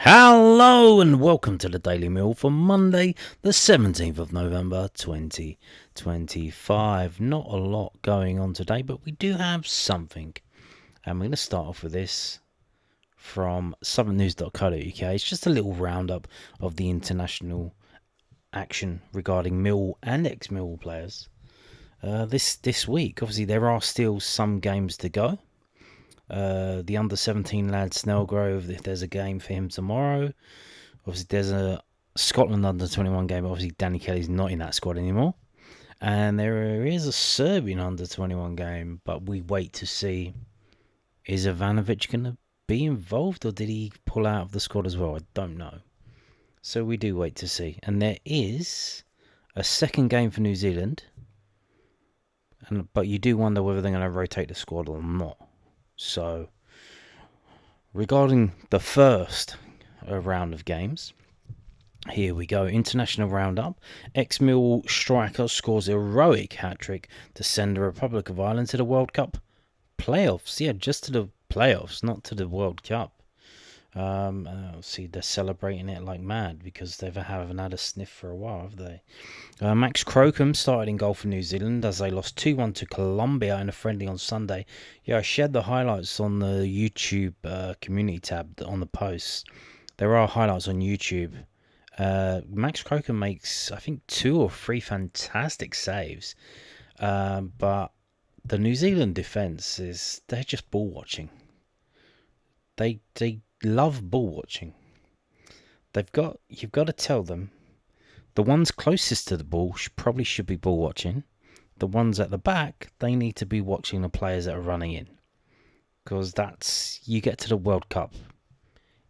Hello and welcome to the Daily Mill for Monday, the 17th of November 2025. Not a lot going on today, but we do have something. And we're going to start off with this from southernnews.co.uk. It's just a little roundup of the international action regarding Mill and ex-Millwall players this week. Obviously, there are still some games to go. The under-17 lad Snellgrove, if there's a game for him tomorrow. Obviously, there's a Scotland under-21 game. Obviously, Danny Kelly's not in that squad anymore. And there is a Serbian under-21 game, but we wait to see, is Ivanovic going to be involved, or did he pull out of the squad as well? I don't know. So we do wait to see. And there is a second game for New Zealand, but you do wonder whether they're going to rotate the squad or not. So, regarding the first round of games, here we go. International roundup. Ex-Millwall striker scores heroic hat-trick to send the Republic of Ireland to the World Cup playoffs. Yeah, just to the playoffs, not to the World Cup. See, they're celebrating it like mad because they haven't had a sniff for a while, have they? Max Crocombe started in goal for New Zealand as they lost 2-1 to Colombia in a friendly on Sunday. Yeah, I shared the highlights on the YouTube community tab on the posts. There are highlights on YouTube. Max Crocombe makes, I think, 2 or 3 fantastic saves. But the New Zealand defence they're just ball watching. They love ball watching. You've got to tell them the ones closest to the ball probably should be ball watching. The ones at the back, they need to be watching the players that are running in. Because you get to the World Cup,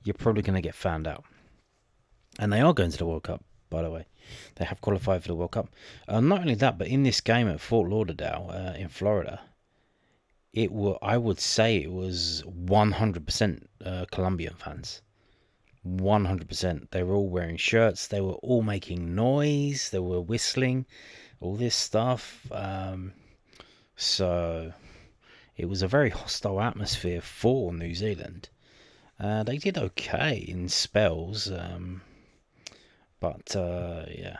you're probably going to get found out. And they are going to the World Cup, by the way. They have qualified for the World Cup. Not only that, but in this game at Fort Lauderdale in Florida, I would say it was 100% Colombian fans. 100%. They were all wearing shirts. They were all making noise. They were whistling. All this stuff. So it was a very hostile atmosphere for New Zealand. They did okay in spells. But the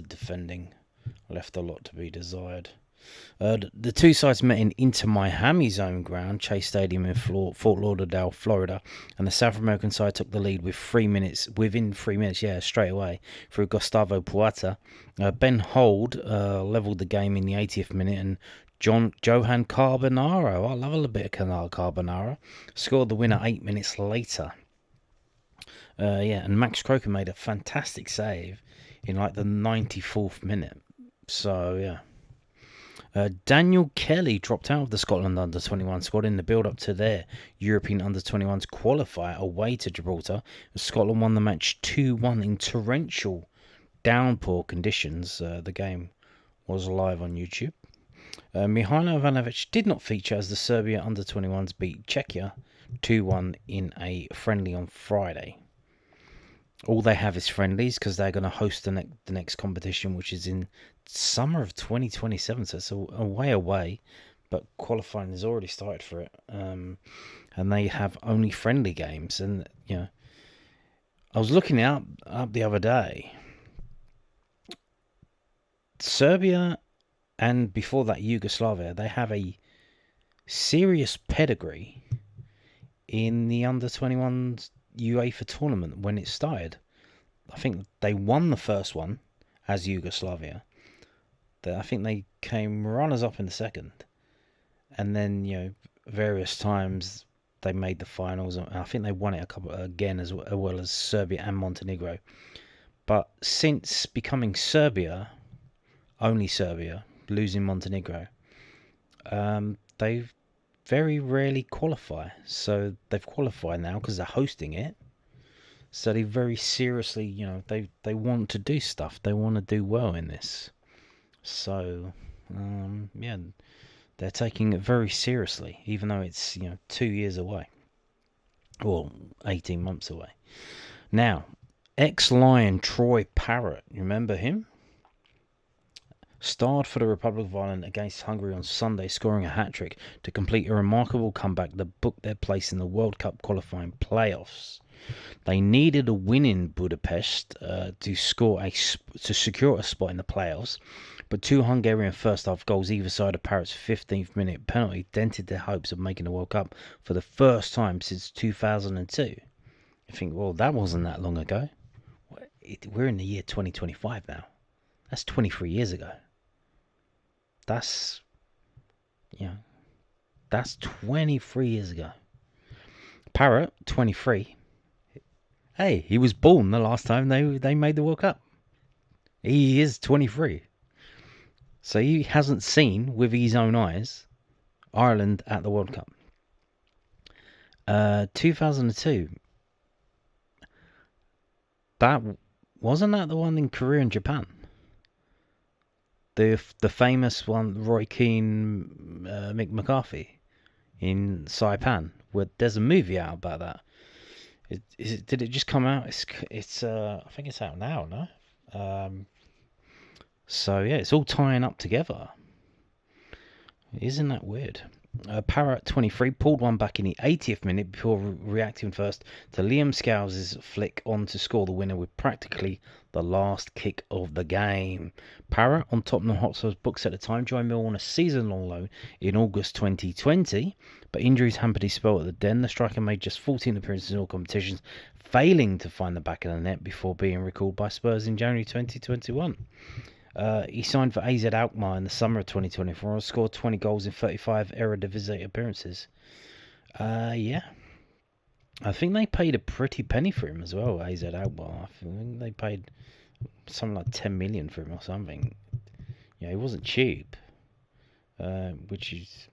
defending left a lot to be desired. The two sides met in Inter Miami's home ground, Chase Stadium in Fort Lauderdale, Florida, and the South American side took the lead within 3 minutes, straight away, through Gustavo Puerta. Ben Hold levelled the game in the 80th minute, and Johan Carbonaro, I love a little bit of Carbonaro, scored the winner 8 minutes later. And Max Crocombe made a fantastic save in like the 94th minute. So, yeah. Daniel Kelly dropped out of the Scotland under-21 squad in the build-up to their European under-21s qualifier away to Gibraltar. Scotland won the match 2-1 in torrential downpour conditions. The game was live on YouTube. Mihailo Ivanovic did not feature as the Serbia under-21s beat Czechia 2-1 in a friendly on Friday. All they have is friendlies because they're going to host the next competition, which is in summer of 2027. So it's a way away, but qualifying has already started for it. And they have only friendly games. And, I was looking up the other day. Serbia and before that Yugoslavia, they have a serious pedigree in the under-21s UEFA tournament when it started. I think they won the first one as Yugoslavia. I think they came runners-up in the second. And then, various times they made the finals. And I think they won it a couple again as well as Serbia and Montenegro. But since becoming only Serbia, losing Montenegro, they've very rarely qualify. So they've qualified now because they're hosting it. So they very seriously, they want to do stuff. They want to do well in this. So, they're taking it very seriously, even though it's, 2 years away. Or 18 months away. Now, ex-Lion Troy Parrott, remember him? Starred for the Republic of Ireland against Hungary on Sunday, scoring a hat-trick to complete a remarkable comeback that booked their place in the World Cup qualifying playoffs. They needed a win in Budapest to secure a spot in the playoffs, but 2 Hungarian first-half goals either side of Parrott's 15th minute penalty dented their hopes of making the World Cup for the first time since 2002. You think, well, that wasn't that long ago. We're in the year 2025 now. That's 23 years ago. That's 23 years ago. Parrott, 23. Hey, he was born the last time they made the World Cup. He is 23. So he hasn't seen, with his own eyes, Ireland at the World Cup. 2002. Wasn't that the one in Korea and Japan? The famous one, Roy Keane, Mick McCarthy in Saipan. Where there's a movie out about that. Did it just come out? It's I think it's out now, no? So yeah, it's all tying up together. Isn't that weird? Parrott, 23, pulled one back in the 80th minute before reacting first to Liam Scows's flick on to score the winner with practically the last kick of the game. Parrott, on Tottenham Hotspur's books at the time, joined Millwall on a season-long loan in August 2020, but injuries hampered his spell at the Den. The striker made just 14 appearances in all competitions, failing to find the back of the net before being recalled by Spurs in January 2021. He signed for AZ Alkmaar in the summer of 2024 and scored 20 goals in 35 Eredivisie appearances. Yeah. I think they paid a pretty penny for him as well, AZ Alkmaar. I think they paid something like 10 million for him or something. Yeah, he wasn't cheap, which is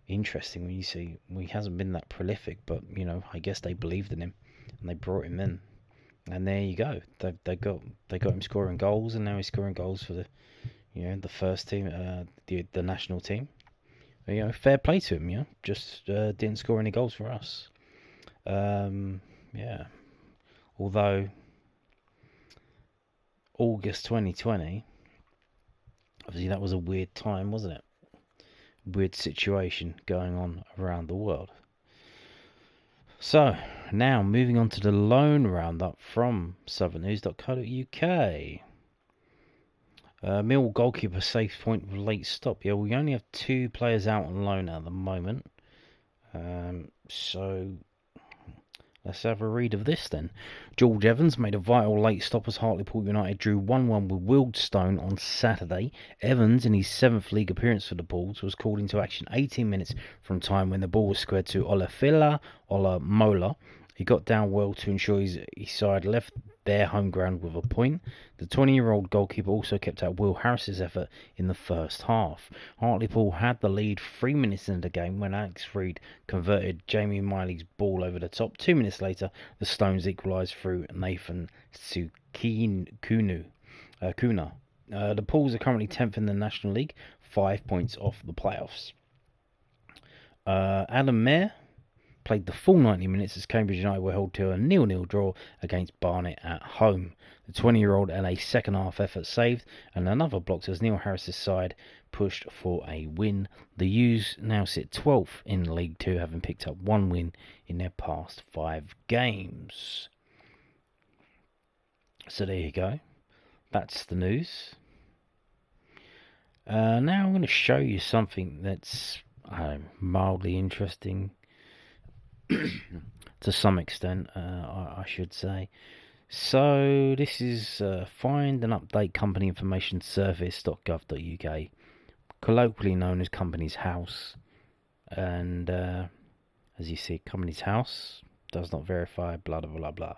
interesting when you see he hasn't been that prolific, but, I guess they believed in him and they brought him in. And there you go. They got him scoring goals, and now he's scoring goals for the first team, the national team. Fair play to him. Just didn't score any goals for us. Yeah. Although August 2020, obviously that was a weird time, wasn't it? Weird situation going on around the world. So, now moving on to the loan roundup from southernnews.co.uk. Millwall goalkeeper safe point with late stop. Yeah, we only have 2 players out on loan at the moment. So, let's have a read of this then. George Evans made a vital late stop as Hartlepool United drew 1-1 with Wealdstone on Saturday. Evans, in his 7th league appearance for the Bulls, was called into action 18 minutes from time when the ball was squared to Ola Mola. He got down well to ensure his side left their home ground with a point. The 20-year-old goalkeeper also kept out Will Harris's effort in the first half. Hartlepool had the lead 3 minutes into the game when Alex Reid converted Jamie Miley's ball over the top. 2 minutes later, the Stones equalised through Nathan Kuna. The Pools are currently 10th in the National League, 5 points off the playoffs. Adam Mayer played the full 90 minutes as Cambridge United were held to a 0-0 draw against Barnet at home. The 20-year-old LA second half effort saved and another blocked as Neil Harris's side pushed for a win. The U's now sit 12th in League 2, having picked up 1 win in their past 5 games. So there you go. That's the news. Now I'm going to show you something that's mildly interesting. To some extent, I should say. So this is Find and Update Company Information Service.gov.uk, colloquially known as Company's House. And as you see, Company's House does not verify, blah blah blah blah.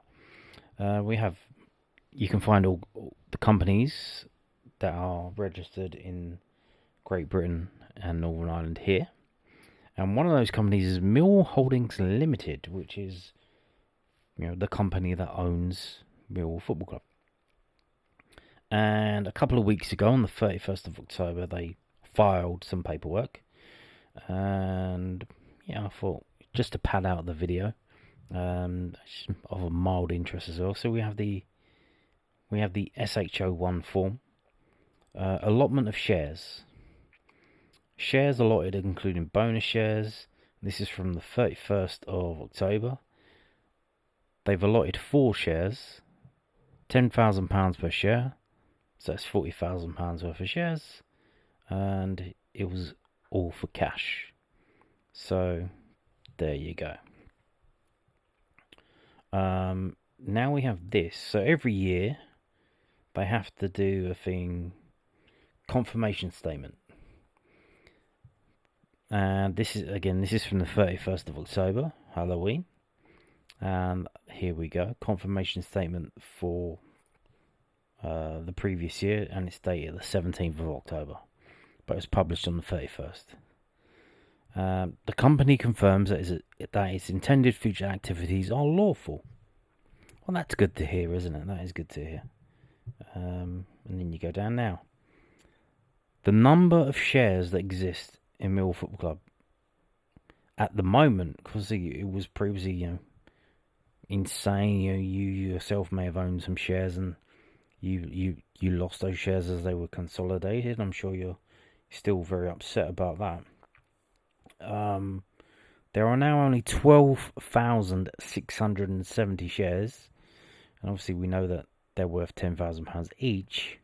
You can find all the companies that are registered in Great Britain and Northern Ireland here. And one of those companies is Millwall Holdings Limited, which is, the company that owns Millwall Football Club. And a couple of weeks ago, on the 31st of October, they filed some paperwork. And I thought, just to pad out the video, of a mild interest as well. So we have the SHO1 form, allotment of shares. Shares allotted, including bonus shares. This is from the 31st of October. they've allotted 4 shares, £10,000 per share, so that's £40,000 worth of shares, and it was all for cash. So there you go. Now we have this. So every year they have to do a thing, confirmation statement. And this is from the 31st of October, Halloween. And here we go, confirmation statement for the previous year, and it's dated the 17th of October, but it was published on the 31st. The company confirms that its intended future activities are lawful. Well, that's good to hear, isn't it? That is good to hear. And then you go down now. The number of shares that exist in Millwall Football Club at the moment, because it was previously, insane. You yourself may have owned some shares, and you lost those shares as they were consolidated. I'm sure you're still very upset about that. There are now only 12,670 shares, and obviously we know that they're worth £10,000 each.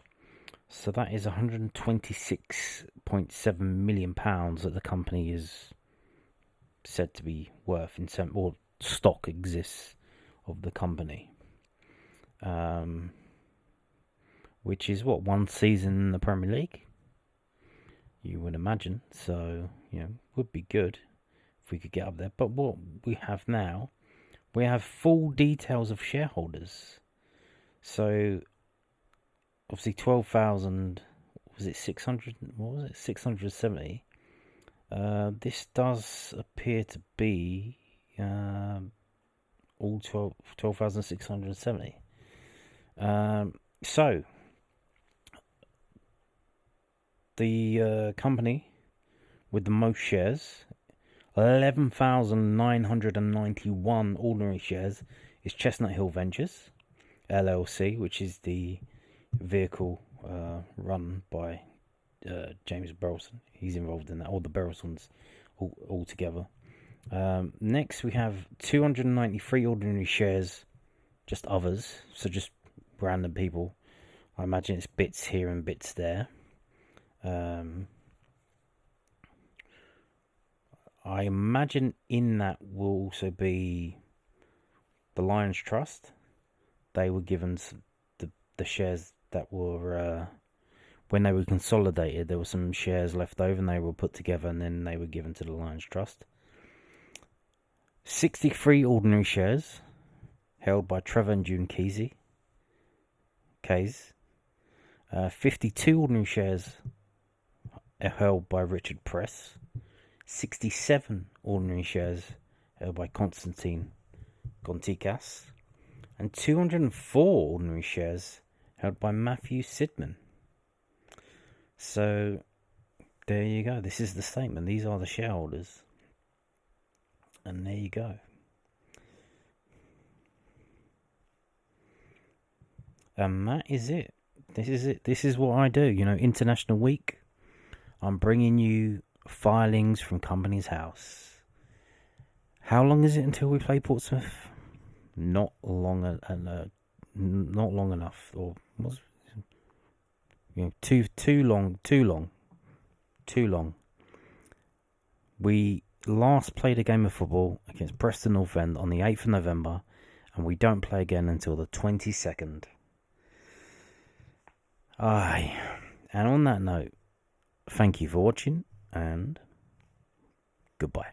So that is £126.7 million that the company is said to be worth in some, or stock exists of the company. Which is what, one season in the Premier League, you would imagine. So, would be good if we could get up there. But what we have now, we have full details of shareholders. So, obviously 12,000, was it 600? What was it? 670. This does appear to be all 12,670. So, the company with the most shares, 11,991 ordinary shares, is Chestnut Hill Ventures LLC, which is the vehicle run by James Burleson. He's involved in that, all the Burlesons all together. Next, we have 293 ordinary shares, just others, so just random people. I imagine it's bits here and bits there. I imagine in that will also be the Lions Trust. They were given the shares that were, when they were consolidated, there were some shares left over and they were put together and then they were given to the Lions Trust. 63 ordinary shares held by Trevor and June Casey. 52 ordinary shares held by Richard Press. 67 ordinary shares held by Constantine Gontikas. And 204 ordinary shares held by Matthew Sidman. So, there you go. This is the statement. These are the shareholders. And there you go. And that is it. This is it. This is what I do. International Week. I'm bringing you filings from Companies House. How long is it until we play Portsmouth? Not long enough, or was too long. We last played a game of football against Preston North End on the 8th of November, and we don't play again until the 22nd. And on that note, thank you for watching, and goodbye.